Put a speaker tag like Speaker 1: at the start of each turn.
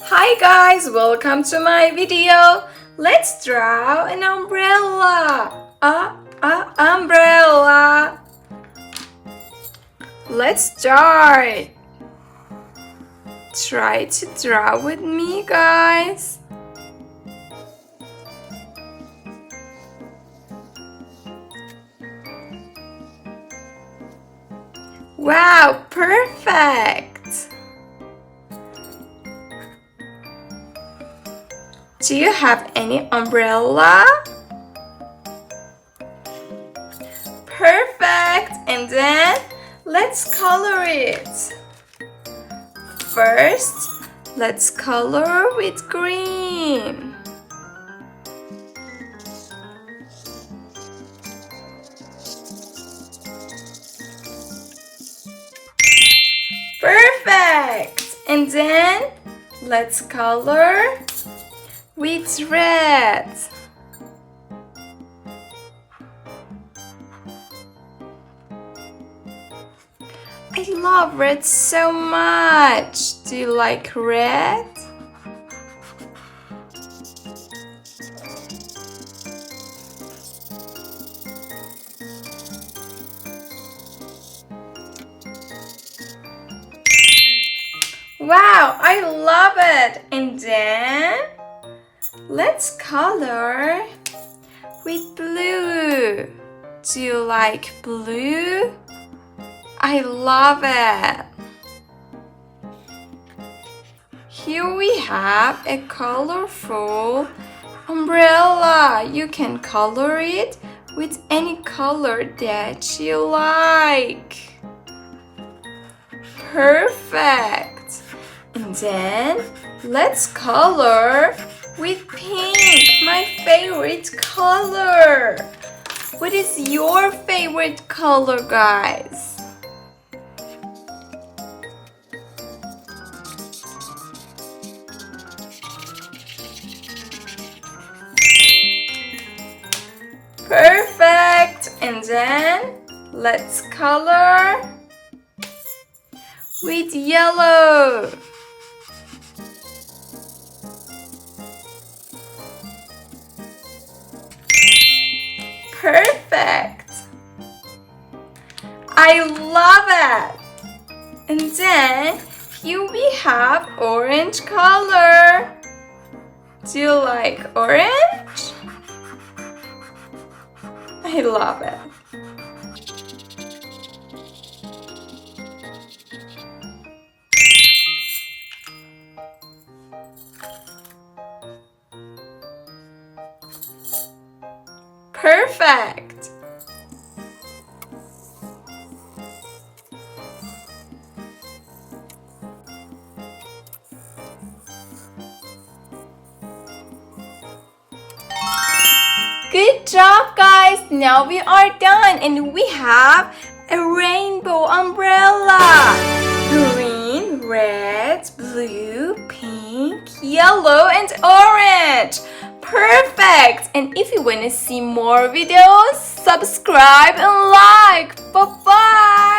Speaker 1: Hi guys, welcome to my video. Let's draw an umbrella. Umbrella. Let's start. Try to draw with me, guys. Wow, perfect. Do you have any umbrella? Perfect. And then let's color it. First, let's color with green. Perfect. And then let's color with red. I love red so much. Do you like red? Wow, I love it. And then let's color with blue. Do you like blue? I love it. Here we have a colorful umbrella. You can color it with any color that you like. Perfect. And then let's color with pink, my favorite color. What is your favorite color, guys? Perfect. And then let's color with yellow. Perfect. I love it. And then here we have orange color. Do you like orange? I love it. Perfect. Good job, guys. Now we are done and we have a rainbow umbrella. Green, red, blue, pink, yellow, and orange. Perfect. And if you want to see more videos, subscribe and like. Bye-bye.